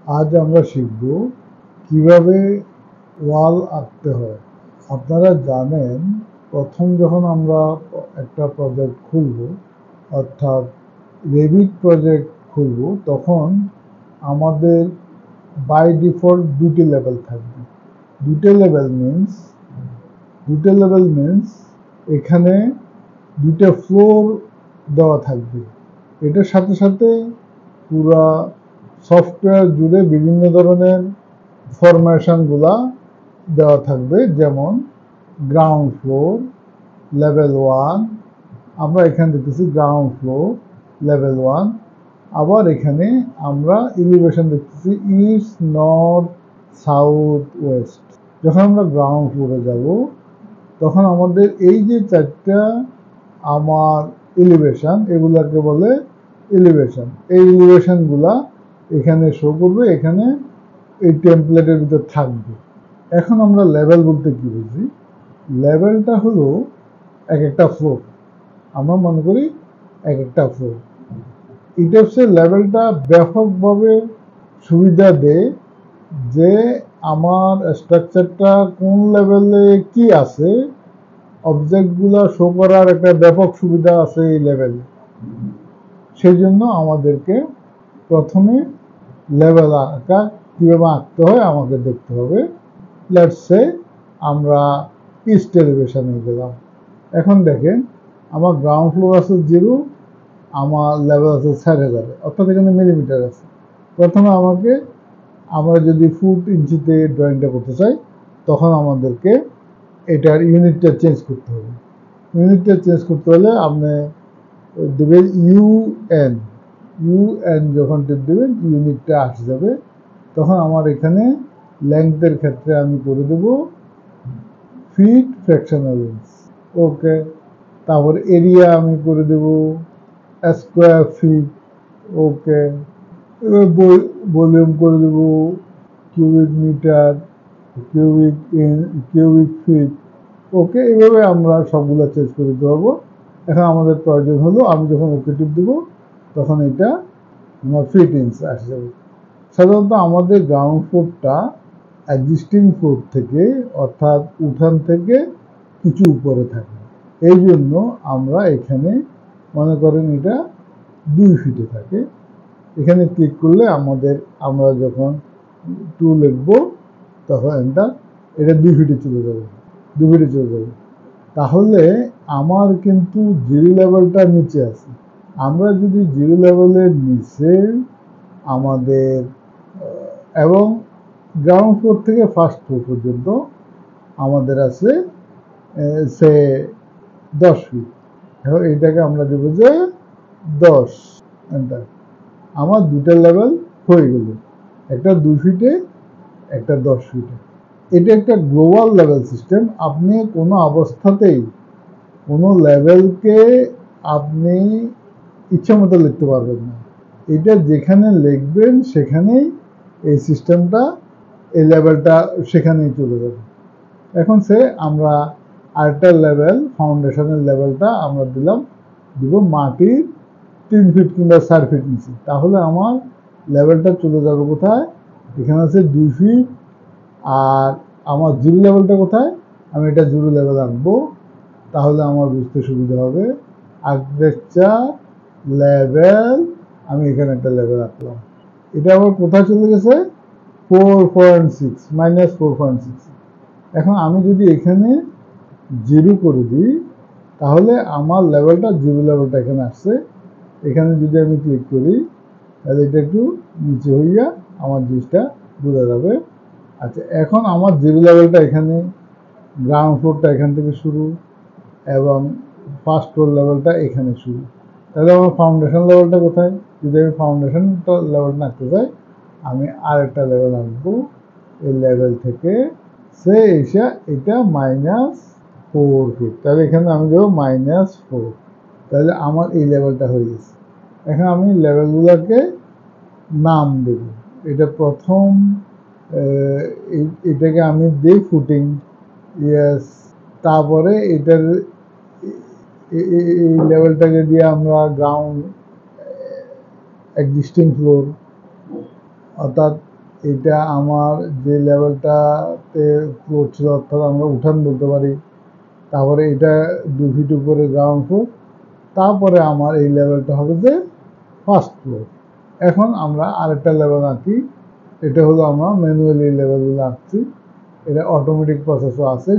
আজ আমরা শিখব কিভাবে ওয়াল আঁকতে হয়। আপনারা জানেন, প্রথম যখন আমরা একটা প্রজেক্ট খুলব, অর্থাৎ রেভিট প্রজেক্ট খুলব, তখন আমাদের বাই ডিফল্ট দুটি লেভেল থাকবে। দুটো লেভেল মিনস এখানে দুটো ফ্লোর দেওয়া থাকবে। এটার সাথে সাথে পুরা সফটওয়্যার জুড়ে বিভিন্ন ধরনের ফরমেশনগুলা দেওয়া থাকবে, যেমন গ্রাউন্ড ফ্লোর, লেভেল 1। আমরা এখানে দেখতেছি গ্রাউন্ড ফ্লোর, লেভেল 1। আবার এখানে আমরা এলিভেশন দেখতেছি ইস্ট, নর্থ, সাউথ, ওয়েস্ট। যখন আমরা গ্রাউন্ড ফ্লোরে যাব, তখন আমাদের এই যে চারটা আমার এলিভেশন, এগুলাকে বলে এলিভেশন। এই এলিভেশনগুলা এখানে শো করবে, এখানে এই টেমপ্লেটের ভিতর থাকবে। এখন আমরা লেভেল বলতে কি বুঝি? লেভেলটা হলো এক একটা ফ্লোর। আমরা মনে করি এক একটা ফ্লোর। এটা হচ্ছে লেভেলটা ব্যাপকভাবে সুবিধা দেয় যে আমার স্ট্রাকচারটা কোন লেভেলে কি আছে, অবজেক্টগুলো শো করার একটা ব্যাপক সুবিধা আছে এই লেভেলে। সেই জন্য আমাদেরকে প্রথমে লেভেল আঁকা কীভাবে আঁকতে হয় আমাকে দেখতে হবে। লেটস সে আমরা ইস্ট এলিভেশনে গেলাম। এখন দেখেন, আমার গ্রাউন্ড ফ্লোর আছে 0, আমার লেভেল আছে 4000, অর্থাৎ এখানে মিলিমিটার আছে। প্রথমে আমরা যদি ফুট ইঞ্চিতে ড্রয়িংটা করতে চাই, তখন আমাদেরকে এটার ইউনিটটা চেঞ্জ করতে হবে। ইউনিটটা চেঞ্জ করতে হলে আপনি দেবেন ইউএন, যখন টিপ দেবেন ইউনিটটা আসে যাবে। তখন আমার এখানে লেংথের ক্ষেত্রে আমি করে দেব ফিট ফ্র্যাকশনাল ইঞ্চ। ওকে। তারপর এরিয়া আমি করে দেব স্কোয়ার ফিট। ওকে। এবার ভলিউম করে দেব কিউবিক মিটার, কিউবিক ফিট। ওকে। এইভাবে আমরা সবগুলো চেঞ্জ করে দিতে পারবো। এখন আমাদের প্রয়োজন হলো, আমি যখন ওকে টিপ দেবো, তখন এটা আমার ফিট ইঞ্চ আসে যাবে। সাধারণত আমাদের গ্রাউন্ড ফ্লোরটা এক্সিস্টিং ফ্লোর থেকে, অর্থাৎ উঠান থেকে কিছু উপরে থাকে। এই জন্য আমরা এখানে মনে করেন এটা 2 ফিটে থাকে। এখানে ক্লিক করলে আমরা যখন 2 লিখব, তখন এটা 2 ফিটে চলে যাবে। তাহলে আমার কিন্তু 0 লেভেলটা নিচে আছে। আমরা যদি 0 লেভেলের নিচে আমাদের এবং গ্রাউন্ড ফ্লোর থেকে ফার্স্ট ফ্লোর পর্যন্ত আমাদের আছে সে 10 ফিট। এখন এটাকে আমরা দেব যে 10 এন্টার। আমার দুটো লেভেল হয়ে গেল, একটা 2 ফিটে, একটা 10 ফিটে। এটা একটা গ্লোবাল লেভেল সিস্টেম। আপনি কোনো অবস্থাতেই কোনো লেভেলকে আপনি ইচ্ছা মতো লিখতে পারবেন না। এটা যেখানে লিখবেন সেখানেই এই সিস্টেমটা, এই লেভেলটা সেখানেই চলে যাবে। এখন আমরা আরেকটা লেভেল, ফাউন্ডেশনের লেভেলটা আমরা দিব মাটির 3 ফিট কিংবা 4 ফিট নিচে। তাহলে আমার লেভেলটা চলে যাবে কোথায়? এখানে আছে 2 ফিট। আর আমার 0 লেভেলটা কোথায়? আমি এটা 0 লেভেল আঁকবো, তাহলে আমার বুঝতে সুবিধা হবে। আর্কিটেকচার লেভেল, আমি এখানে একটা লেভেল আঁকলাম। এটা আবার কোথায় চলে গেছে? 4.6, -4.6। এখন আমি যদি এখানে 0 করে দিই, তাহলে আমার লেভেলটা 0 লেভেলটা এখানে আসছে। এখানে যদি আমি ক্লিক করি, তাহলে এটা একটু নিচে হইয়া আমার জিনিসটা বোঝা যাবে। আচ্ছা, এখন আমার 0 লেভেলটা এখানে, গ্রাউন্ড ফ্লোরটা এখান থেকে শুরু, এবং ফার্স্ট ফ্লোর লেভেলটা এখানে শুরু। তাহলে আমার ফাউন্ডেশন লেভেলটা কোথায়? যদি আমি ফাউন্ডেশন লেভেলটা আঁকতে চাই, আমি আরেকটা লেভেল আঁকবো। এই লেভেল থেকে এসে এটা -4 ফিট। তাহলে এখানে আমি দেবো -4। তাহলে আমার এই লেভেলটা হয়ে গেছে। এখন আমি লেভেলগুলোকে নাম দেব। এটা প্রথম, এটাকে আমি দিই ফুটিং। ইয়েস। তারপরে এটার এই লেভেলটাকে দিয়ে আমরা গ্রাউন্ড, এক্সিস্টিং ফ্লোর, অর্থাৎ এটা আমার যে লেভেলটাতে ফ্লোর ছিল, অর্থাৎ আমরা উঠান বলতে পারি, তারপরে এটা 2 ফিট উপরে গ্রাউন্ড ফ্লোর, তারপরে আমার এই লেভেলটা হবে যে ফার্স্ট ফ্লোর। এখন আমরা আরেকটা লেভেল আঁকি, এটা হলো আমরা ম্যানুয়ালি লেভেলগুলো আঁকছি, এটা অটোমেটিক প্রসেসও আছে।